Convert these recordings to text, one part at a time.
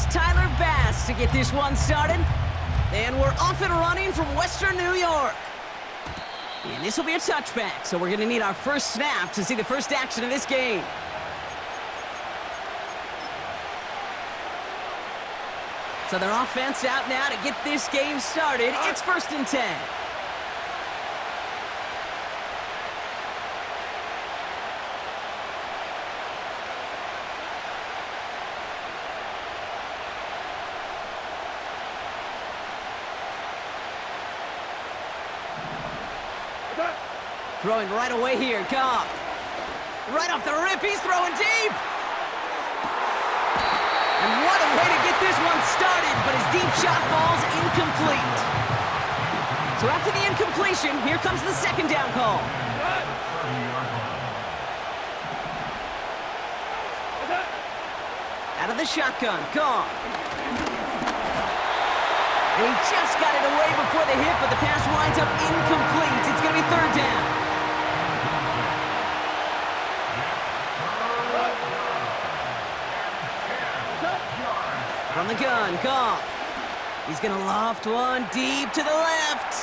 here's Tyler Bass to get this one started. And we're off and running from Western New York. And this will be a touchback, so we're going to need our first snap to see the first action of this game. So their offense out now to get this game started. It's 1st and 10. Throwing right away here, Goff. Right off the rip, he's throwing deep. And what a way to get this one started, but his deep shot falls incomplete. So after the incompletion, here comes the 2nd down call. Out of the shotgun, Goff. And he just got it away before the hit, but the pass winds up incomplete. It's going to be 3rd down. From the gun, Goff. He's going to loft one deep to the left.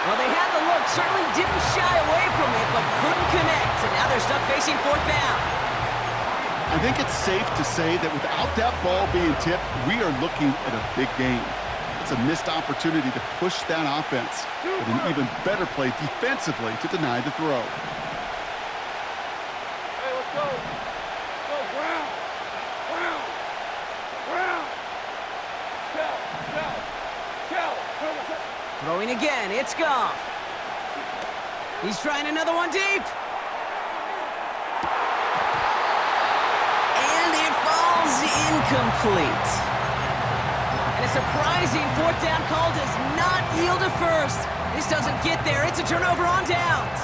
Well, they had the look, certainly didn't shy away from it, but couldn't connect. And now they're stuck facing 4th down. I think it's safe to say that without that ball being tipped, we are looking at a big game. It's a missed opportunity to push that offense, but an even better play defensively to deny the throw. Hey, let's go. Let's go, Brown. Brown. Brown. Cal. Throwing again, it's Goff. He's trying another one deep. Incomplete. And a surprising 4th down call does not yield a first. This doesn't get there. It's a turnover on downs.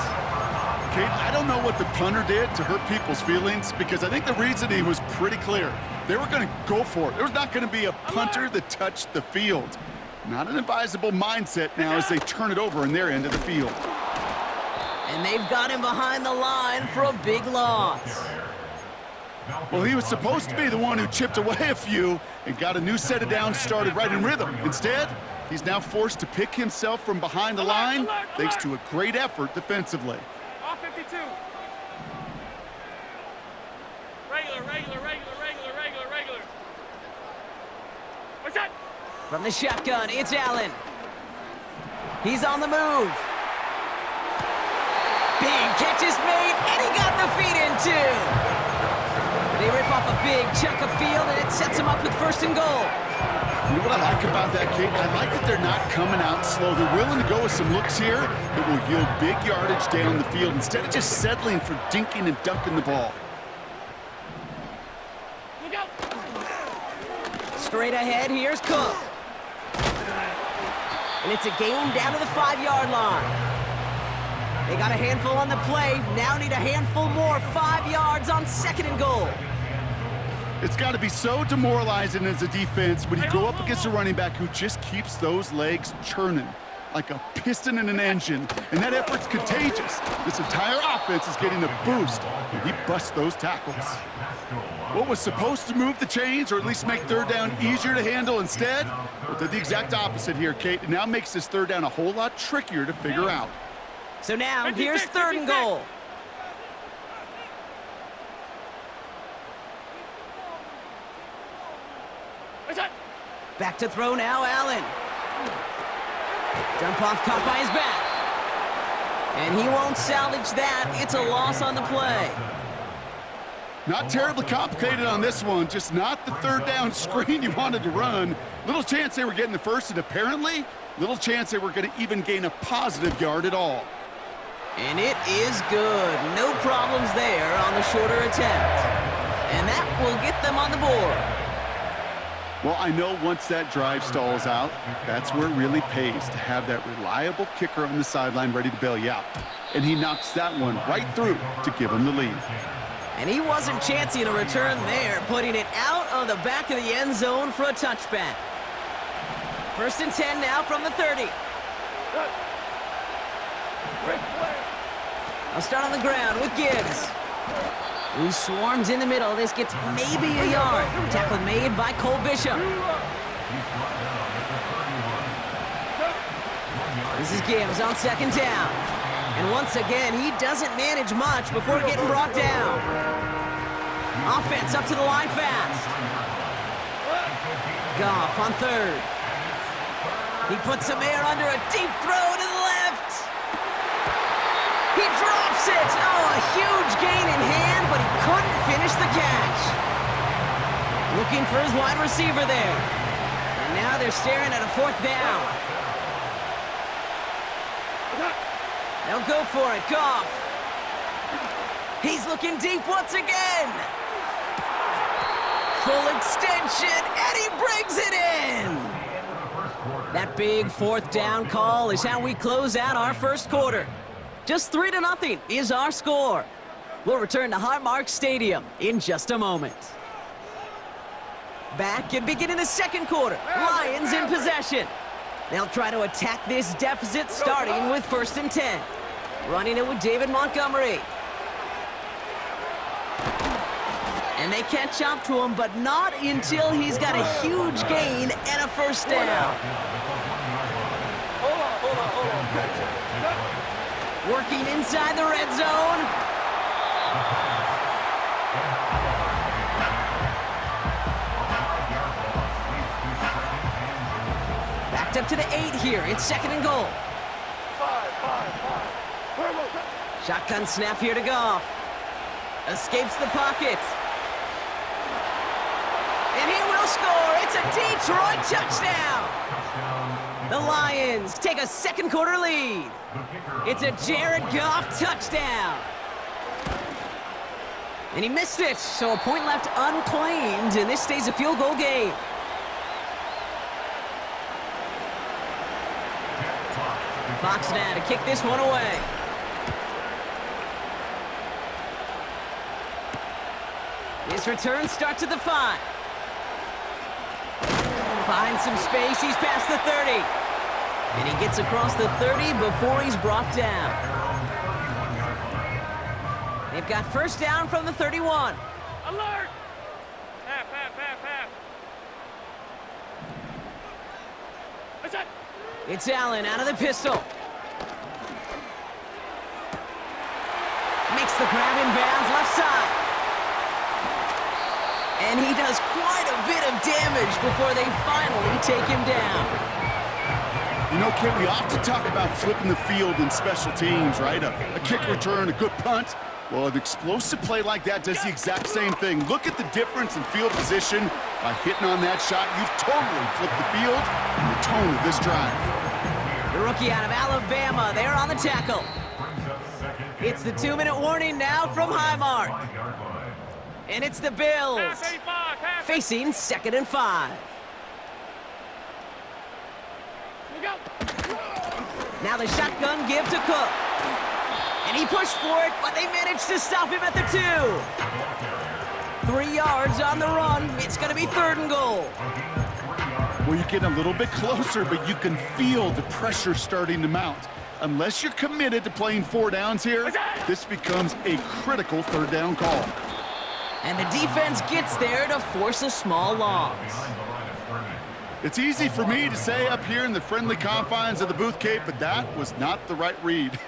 Kate, I don't know what the punter did to hurt people's feelings because I think the reasoning was pretty clear. They were going to go for it. There was not going to be a punter that touched the field. Not an advisable mindset now as they turn it over in their end of the field. And they've got him behind the line for a big loss. Well, he was supposed to be the one who chipped away a few and got a new set of downs started right in rhythm. Instead, he's now forced to pick himself from behind the line thanks to a great effort defensively. Off 52. Regular. What's that? From the shotgun, it's Allen. He's on the move. Big catch is made, and he got the feet in too. They rip off a big chunk of field, and it sets them up with 1st and goal. You know what I like about that, Kate? I like that they're not coming out slow. They're willing to go with some looks here that will yield big yardage down the field instead of just settling for dinking and dunking the ball. Look out! Straight ahead, here's Cook. And it's a game down to the 5-yard line. They got a handful on the play, now need a handful more, 5 yards on 2nd and goal. It's got to be so demoralizing as a defense when you go up against a running back who just keeps those legs churning like a piston in an engine, and that effort's contagious. This entire offense is getting a boost, and he busts those tackles. What was supposed to move the chains or at least make 3rd down easier to handle instead? Well, did the exact opposite here, Kate. It now makes this 3rd down a whole lot trickier to figure out. So now, here's 3rd and goal. Back to throw now, Allen. Dump off caught by his back. And he won't salvage that. It's a loss on the play. Not terribly complicated on this one, just not the 3rd down screen you wanted to run. Little chance they were getting the first, and apparently, little chance they were going to even gain a positive yard at all. And it is good. No problems there on the shorter attempt. And that will get them on the board. Well, I know once that drive stalls out, that's where it really pays to have that reliable kicker on the sideline ready to bail you out. And he knocks that one right through to give him the lead. And he wasn't chancing a return there, putting it out of the back of the end zone for a touchback. 1st and 10 now from the 30. I'll start on the ground with Gibbs. He swarms in the middle. This gets maybe a yard. Tackle made by Cole Bishop. This is Gibbs on second down. And once again, he doesn't manage much before getting brought down. Offense up to the line fast. Goff on third. He puts some air under a deep throw to the left. He drops it. Oh, a huge gain in hand, but he couldn't finish the catch. Looking for his wide receiver there. And now they're staring at a fourth down. They'll go for it. Goff. He's looking deep once again. Full extension, and he brings it in. That big fourth down call is how we close out our first quarter. Just 3-0 is our score. We'll return to Highmark Stadium in just a moment. Back and beginning the second quarter. Lions in possession. They'll try to attack this deficit starting with 1st and 10. Running it with David Montgomery. And they catch up to him, but not until he's got a huge gain and a first down. Hold on. Working inside the red zone. Backed up to the 8 here. It's 2nd and goal. 5. Shotgun snap here to Goff. Escapes the pocket. And he will score. It's a Detroit touchdown. The Lions take a second quarter lead. It's a Jared Goff touchdown. And he missed it, so a point left unclaimed, and this stays a field goal game. Fox now to kick this one away. His return starts at the 5. Finds some space, he's past the 30. And he gets across the 30 before he's brought down. They've got first down from the 31. Alert! Half. That's it. It's Allen out of the pistol. Makes the grab in bounds left side. And he does quite a bit of damage before they finally take him down. You know, Kent, we often talk about flipping the field in special teams, right? A kick return, a good punt. Well, an explosive play like that does the exact same thing. Look at the difference in field position. By hitting on that shot, you've totally flipped the field and the tone of this drive. The rookie out of Alabama, they're on the tackle. It's the 2-minute warning now from Highmark. And it's the Bills facing 2nd and 5. Now the shotgun give to Cook. And he pushed for it, but they managed to stop him at the 2. 3 yards on the run. It's going to be 3rd and goal. Well, you're getting a little bit closer, but you can feel the pressure starting to mount. Unless you're committed to playing 4 downs here, this becomes a critical 3rd down call. And the defense gets there to force a small loss. It's easy for me to say up here in the friendly confines of the Booth Cape, but that was not the right read.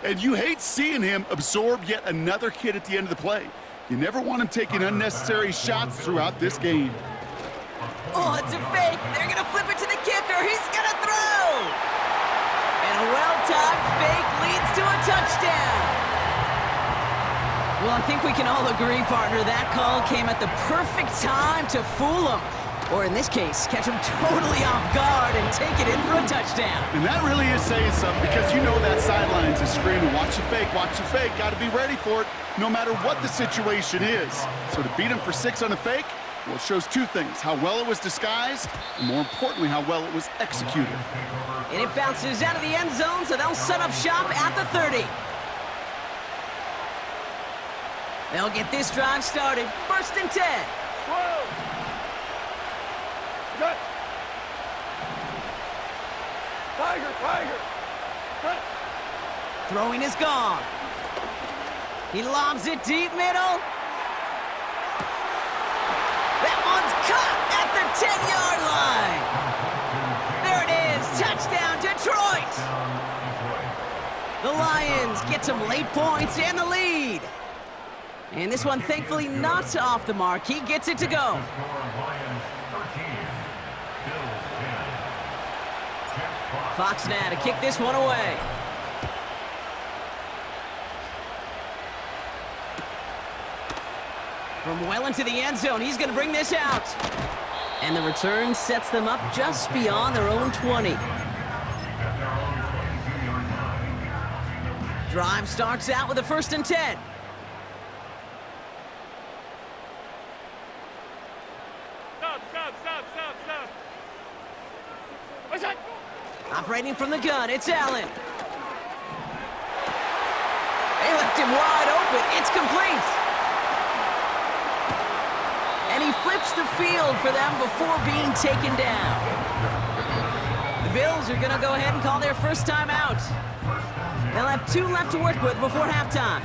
And you hate seeing him absorb yet another hit at the end of the play. You never want him taking unnecessary shots throughout this game. Oh, it's a fake. They're going to flip it to the kicker. He's going to throw. And a well-timed fake leads to a touchdown. Well, I think we can all agree, partner, that call came at the perfect time to fool him. Or in this case, catch him totally off guard and take it in for a touchdown. And that really is saying something, because you know that sidelines is screaming, watch your fake, got to be ready for it, no matter what the situation is. So to beat him for 6 on a fake, well, it shows 2 things, how well it was disguised, and more importantly, how well it was executed. And it bounces out of the end zone, so they'll set up shop at the 30. They'll get this drive started, 1st and 10. Whoa! Cut! Tiger! Cut! Throwing is gone. He lobs it deep middle. 10-yard line. There it is. Touchdown, Detroit. The Lions get some late points and the lead. And this one, thankfully, not off the mark. He gets it to go. Fox now to kick this one away. From well into the end zone, he's going to bring this out. And the return sets them up just beyond their own 20. Drive starts out with a 1st and 10. Stop. What's that? Operating from the gun, it's Allen. They left him wide open. It's complete. And he flips the field for them before being taken down. The Bills are going to go ahead and call their first time out. They'll have 2 left to work with before halftime.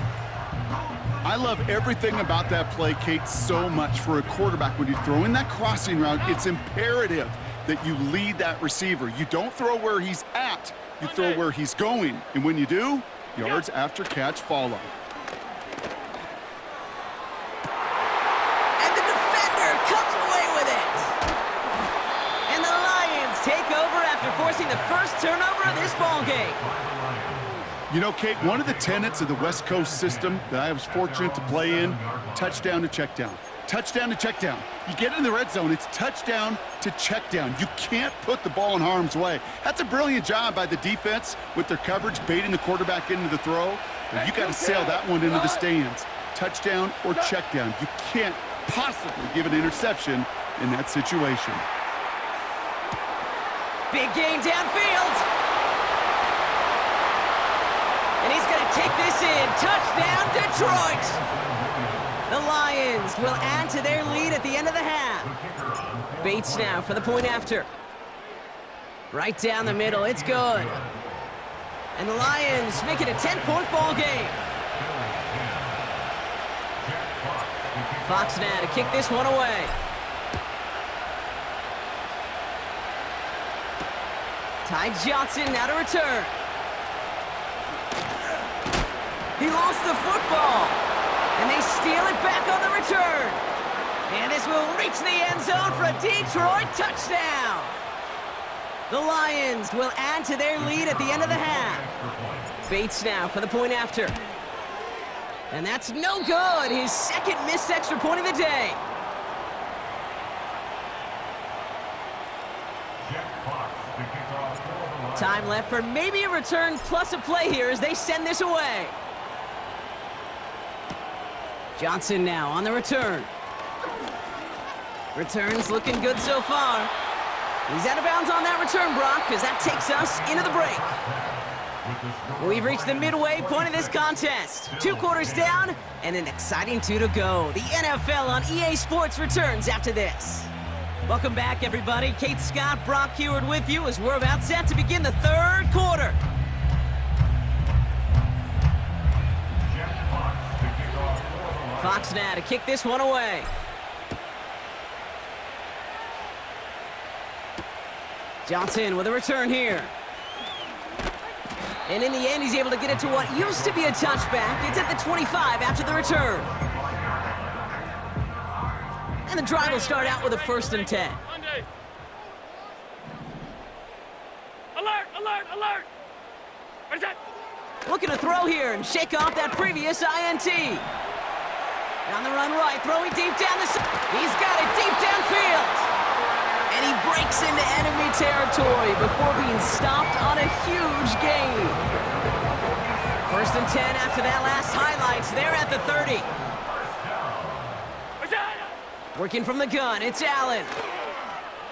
I love everything about that play, Kate, so much for a quarterback. When you throw in that crossing route, it's imperative that you lead that receiver. You don't throw where he's at, you throw where he's going. And when you do, yards after catch follow. And the defender comes away with it. And the Lions take over after forcing the first turnover of this ballgame. You know, Kate, one of the tenets of the West Coast system that I was fortunate to play in, touchdown to check down. Touchdown to check down. You get in the red zone, it's touchdown to check down. You can't put the ball in harm's way. That's a brilliant job by the defense with their coverage, baiting the quarterback into the throw. But you got to sail that one into the stands. Touchdown or check down. You can't possibly give an interception in that situation. Big gain downfield. And he's going to take this in. Touchdown, Detroit. The Lions will add to their lead at the end of the half. Bates now for the point after. Right down the middle, it's good. And the Lions make it a 10-point ball game. Fox now to kick this one away. Ty Johnson now to return. He lost the football. And they steal it back on the return. And this will reach the end zone for a Detroit touchdown. The Lions will add to their lead at the end of the half. Bates now for the point after. And that's no good. His 2nd missed extra point of the day. Time left for maybe a return plus a play here as they send this away. Johnson now on the return. Returns looking good so far. He's out of bounds on that return, Brock, because that takes us into the break. We've reached the midway point of this contest. 2 quarters down and an exciting 2 to go. The NFL on EA Sports returns after this. Welcome back, everybody. Kate Scott, Brock Heward with you as we're about set to begin the 3rd quarter. Fox now to kick this one away. Johnson with a return here. And in the end, he's able to get it to what used to be a touchback. It's at the 25 after the return. And the drive will start out with a 1st and 10. Alert! What is that? Looking to throw here and shake off that previous INT. On the run right, throwing deep down the side. He's got it deep downfield. And he breaks into enemy territory before being stopped on a huge gain. 1st and 10 after that last highlights. They're at the 30. Working from the gun, it's Allen.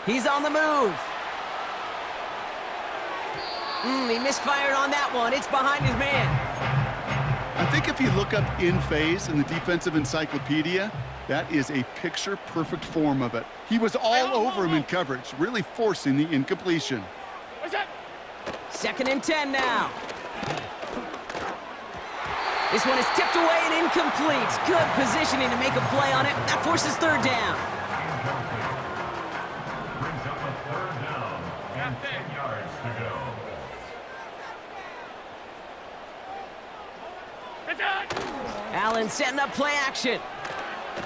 He's on the move. He misfired on that one. It's behind his man. I think if you look up in phase in the defensive encyclopedia, that is a picture-perfect form of it. He was all over him in coverage, really forcing the incompletion. What's that? 2nd and 10 now. This one is tipped away and incomplete. Good positioning to make a play on it. That forces 3rd down. Allen setting up play action.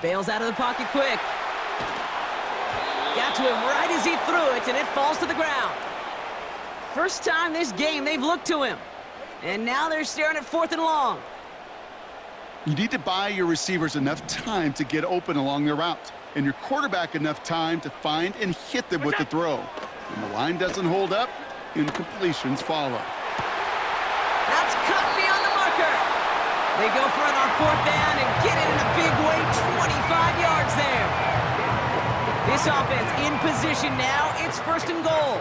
Bails out of the pocket quick. Got to him right as he threw it, and it falls to the ground. First time this game they've looked to him. And now they're staring at 4th and long. You need to buy your receivers enough time to get open along their route, and your quarterback enough time to find and hit them with the throw. When the line doesn't hold up, incompletions follow. That's cut beyond the marker. They go for it on 4th down and get it in a big way, 25 yards there. This offense in position now. It's 1st and goal.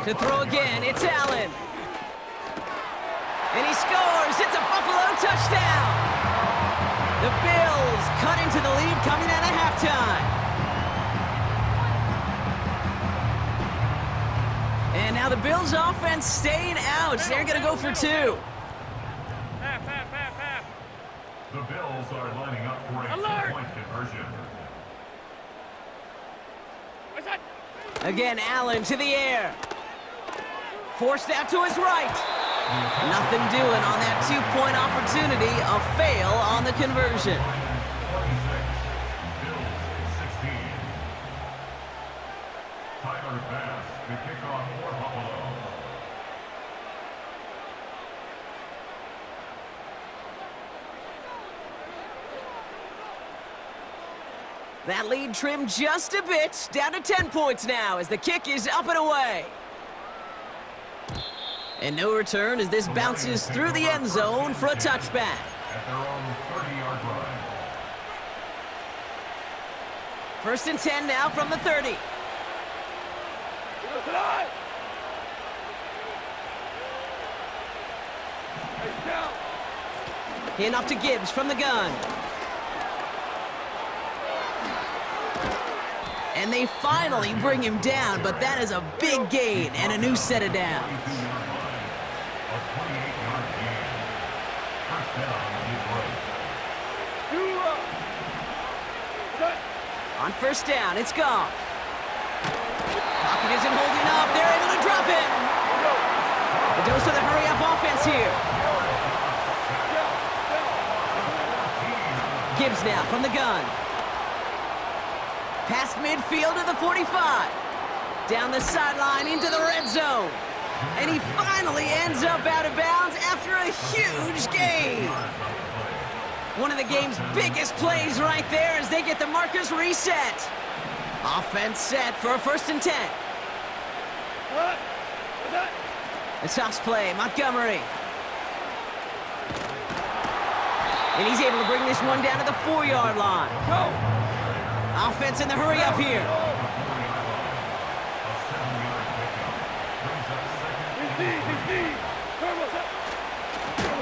To throw again, it's Allen. And he scores. It's a Buffalo touchdown. The Bills cut into the lead coming out of halftime. And now the Bills offense staying out. They're going to go for 2. Half. The Bills are lining up for a 2-point conversion. What's that? Again, Allen to the air. Forced out to his right. Nothing doing on that 2-point opportunity. A fail on the conversion. 26, Bills 16. Tyler Bass, the kickoff for Buffalo. That lead trimmed just a bit, down to 10 points now as the kick is up and away. And no return as this bounces through the end zone for a touchback. At their own 30-yard line. 1st and 10 now from the 30. Hand off to Gibbs from the gun. And they finally bring him down, but that is a big gain and a new set of downs. A 28-yard gain. First down is right. On 1st down, it's Goff. Pocket isn't holding up. They're able to drop it. The dose of the hurry-up offense here. Gibbs now from the gun. Past midfield to the 45. Down the sideline into the red zone. And he finally ends up out of bounds after a huge gain. One of the game's biggest plays right there as they get the markers reset. Offense set for a 1st and 10. The toss play, Montgomery. And he's able to bring this one down to the 4-yard line. Offense in the hurry up here.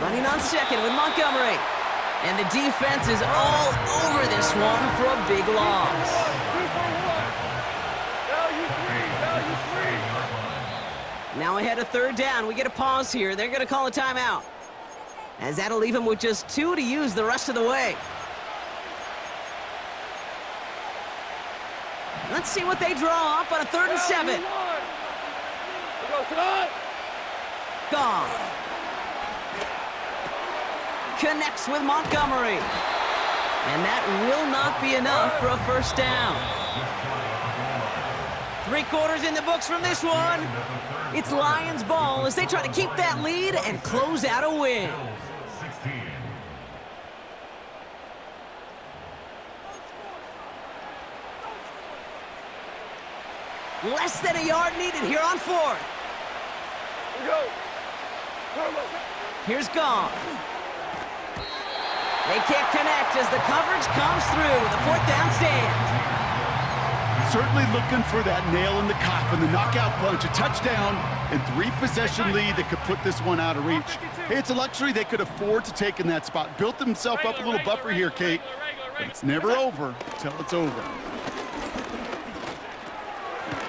Running on 2nd with Montgomery. And the defense is all over this one for a big loss. Now ahead of 3rd down, we get a pause here. They're going to call a timeout, as that'll leave them with just 2 to use the rest of the way. Let's see what they draw up on a 3rd and 7. Goff connects with Montgomery. And that will not be enough for a 1st down. 3 quarters in the books from this one. It's Lions ball as they try to keep that lead and close out a win. Less than a yard needed here on 4th. Here's Goff. They can't connect as the coverage comes through with a 4th down stand. Certainly looking for that nail in the coffin, the knockout punch, a touchdown, and 3-possession lead that could put this one out of reach. Hey, it's a luxury they could afford to take in that spot. Built himself up a little buffer here, Kate. But it's never over till it's over.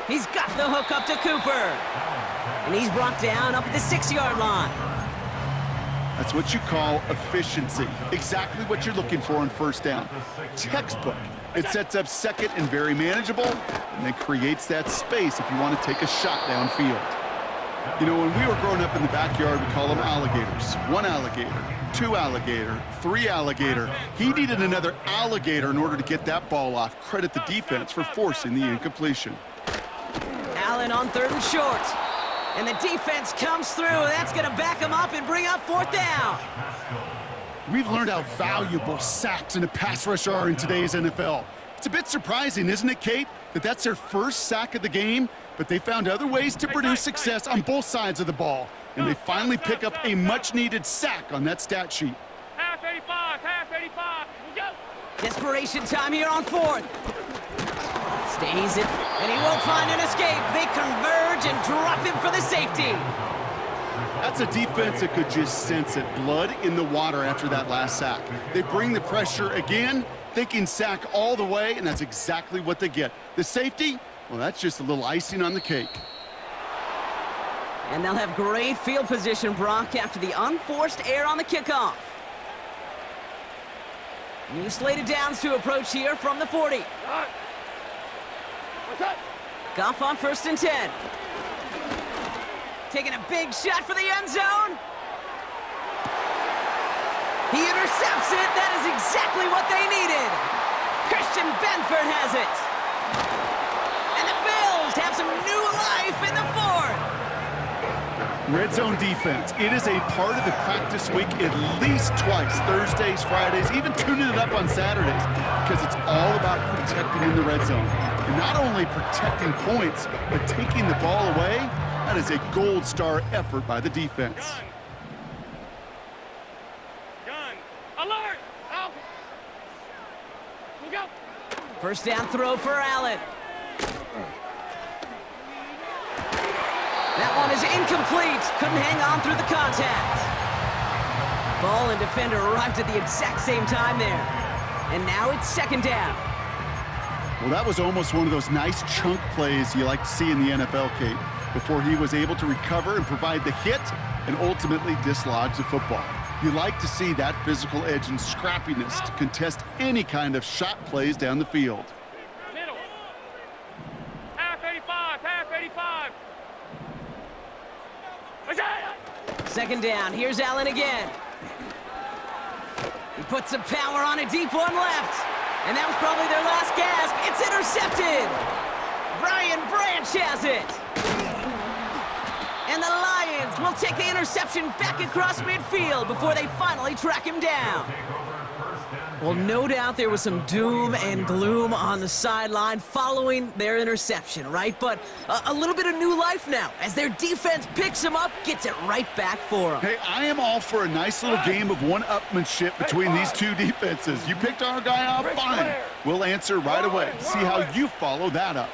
He's got the hook up to Cooper. And he's brought down up at the 6-yard line. That's what you call efficiency. Exactly what you're looking for on 1st down. Textbook. It sets up 2nd and very manageable, and then creates that space if you want to take a shot downfield. You know, when we were growing up in the backyard, we call them alligators. 1 alligator, 2 alligator, 3 alligator. He needed another alligator in order to get that ball off. Credit the defense for forcing the incompletion. Allen on 3rd and short. And the defense comes through. That's going to back him up and bring up 4th down. We've learned how valuable sacks in a pass rush are in today's NFL. It's a bit surprising, isn't it, Kate, that that's their first sack of the game, but they found other ways to produce success on both sides of the ball, and they finally pick up a much-needed sack on that stat sheet. Half 85, half 85. We go. Desperation time here on 4th. Stays it, and he won't find an escape. They converge and drop him for the safety. That's a defense that could just sense it. Blood in the water after that last sack. They bring the pressure again, thinking sack all the way, and that's exactly what they get. The safety, well, that's just a little icing on the cake. And they'll have great field position, Brock, after the unforced error on the kickoff. New slated downs to approach here from the 40. What's that? Goff on 1st and 10. Taking a big shot for the end zone. He intercepts it. That is exactly what they needed. Christian Benford has it. And the Bills have some new life in the 4th. Red zone defense. It is a part of the practice week at least twice. Thursdays, Fridays, even tuning it up on Saturdays, because it's all about protecting in the red zone. And not only protecting points, but taking the ball away. That is a gold star effort by the defense. Gun. Alert. Out. We go. 1st down throw for Allen. That one is incomplete. Couldn't hang on through the contact. Ball and defender arrived at the exact same time there. And now it's 2nd down. Well, that was almost one of those nice chunk plays you like to see in the NFL, Kate, before he was able to recover and provide the hit and ultimately dislodge the football. You like to see that physical edge and scrappiness to contest any kind of shot plays down the field. Middle. Half 85, half 85. What's that? 2nd down. Here's Allen again. He puts some power on a deep one left. And that was probably their last gasp. It's intercepted. Brian Branch has it. And the Lions will take the interception back across midfield before they finally track him down. Well, no doubt there was some doom and gloom on the sideline following their interception, right? But a little bit of new life now as their defense picks him up, gets it right back for them. Hey, I am all for a nice little game of one-upmanship between these two defenses. You picked our guy off, fine. We'll answer right away. See how you follow that up.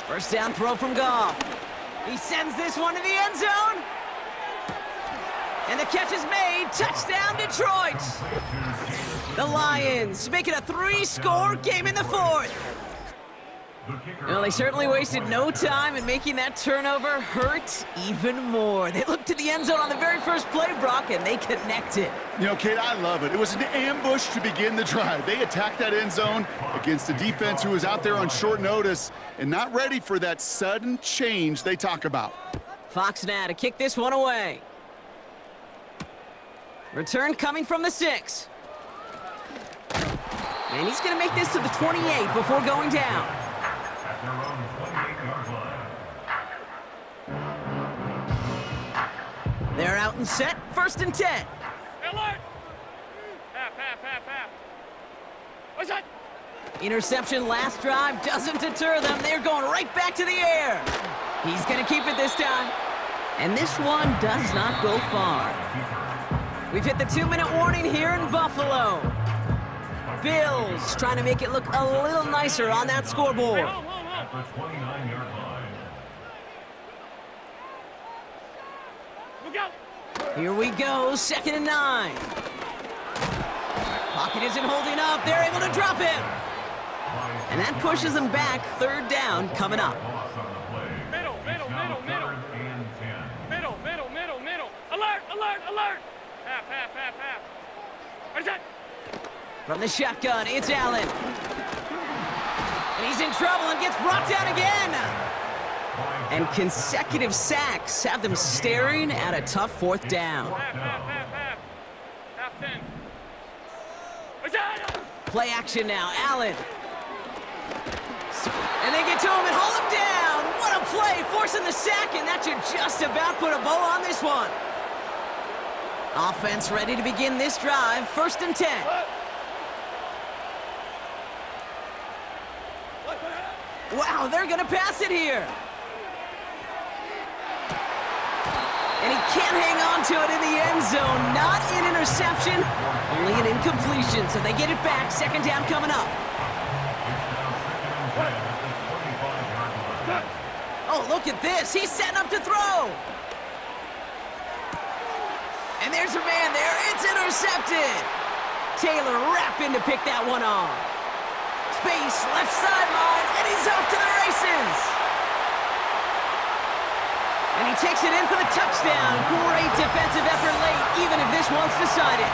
1st down throw from Goff. He sends this one to the end zone. And the catch is made. Touchdown, Detroit. The Lions make it a 3-score game in the 4th. Well, they certainly wasted no time in making that turnover hurt even more. They looked to the end zone on the very first play, Brock, and they connected. You know, Kate, I love it. It was an ambush to begin the drive. They attacked that end zone against a defense who was out there on short notice and not ready for that sudden change they talk about. Fox now to kick this one away. Return coming from the 6. And he's going to make this to the 28 before going down. At their own 28-yard line. They're out and set. 1st and 10. Alert. Half. What's that? Interception last drive doesn't deter them. They're going right back to the air. He's going to keep it this time. And this one does not go far. We've hit the 2-minute warning here in Buffalo. Bills trying to make it look a little nicer on that scoreboard. At the 29-yard line. We go. Here we go, 2nd and 9. Pocket isn't holding up. They're able to drop him. And that pushes them back. 3rd down coming up. Middle. Third and 10. Middle. Alert. Half. What is that? From the shotgun, it's Allen. And he's in trouble and gets brought down again. And consecutive sacks have them staring at a tough fourth down. Half 10. Play action now, Allen. And they get to him and hold him down. What a play, forcing the sack, and that should just about put a bow on this one. Offense ready to begin this drive, 1st and 10. Wow, they're gonna pass it here. And he can't hang on to it in the end zone. Not an interception, only an incompletion. So they get it back. 2nd down coming up. Oh, look at this. He's setting up to throw. And there's a man there. It's intercepted. Taylor rapping to pick that one off. Space, left sideline, and he's off to the races. And he takes it in for the touchdown. Great defensive effort late, even if this one's decided.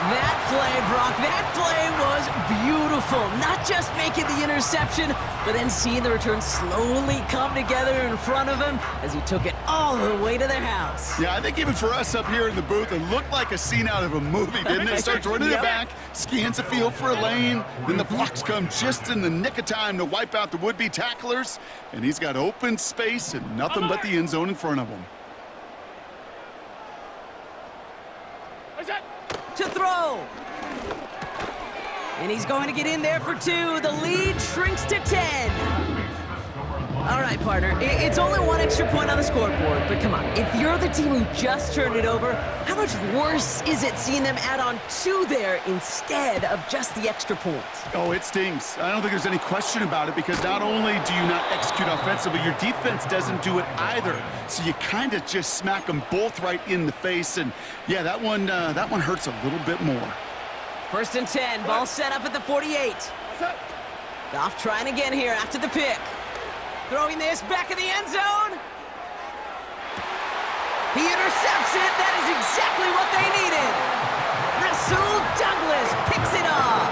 That play, Brock, that play was beautiful. Not just making the interception, but then seeing the return slowly come together in front of him as he took it all the way to their house. Yeah, I think even for us up here in the booth, it looked like a scene out of a movie, didn't it? Starts running it back, scans the field for a lane, then the blocks come just in the nick of time to wipe out the would-be tacklers, and he's got open space and nothing but the end zone in front of him. To throw. And he's going to get in there for 2. The lead shrinks to 10. All right, partner, it's only 1 extra point on the scoreboard, but come on, if you're the team who just turned it over, how much worse is it seeing them add on 2 there instead of just the extra point? Oh, it stings. I don't think there's any question about it, because not only do you not execute offensively, your defense doesn't do it either. So you kind of just smack them both right in the face, and yeah, that one hurts a little bit more. 1st and 10, ball set up at the 48. Goff trying again here after the pick. Throwing this back in the end zone. He intercepts it. That is exactly what they needed. Rasul Douglas picks it off.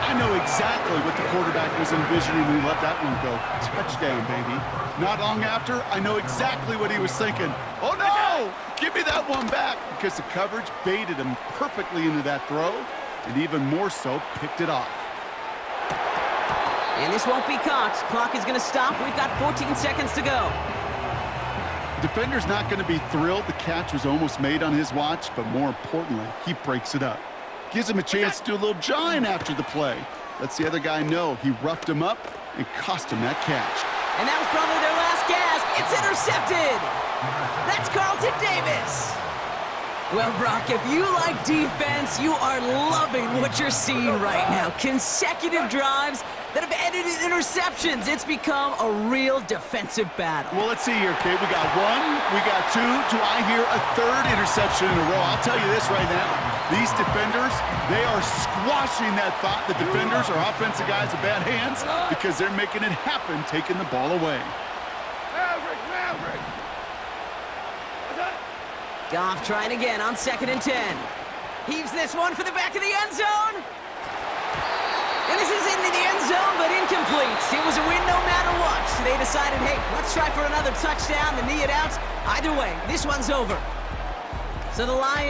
I know exactly what the quarterback was envisioning when he let that one go. Touchdown, baby. Not long after, I know exactly what he was thinking. Oh, no! Give me that one back, because the coverage baited him perfectly into that throw, and even more so, picked it off. And this won't be caught. Clock is going to stop. We've got 14 seconds to go. Defender's not going to be thrilled the catch was almost made on his watch, but more importantly, he breaks it up. Gives him a chance to do a little jawing after the play. Lets the other guy know he roughed him up and cost him that catch. And that was probably their last gasp. It's intercepted. That's Carlton Davis. Well, Brock, if you like defense, you are loving what you're seeing right now. Consecutive drives that have ended in interceptions. It's become a real defensive battle. Well, let's see here, kid. We got 1, we got 2. Do I hear a 3rd interception in a row? I'll tell you this right now. These defenders, they are squashing that thought that defenders are offensive guys with bad hands, because they're making it happen, taking the ball away. Maverick. Goff trying again on 2nd and 10. Heaves this one for the back of the end zone. And this is into the end zone, but incomplete. It was a win no matter what. They decided, hey, let's try for another touchdown to knee it out. Either way, this one's over. So the Lions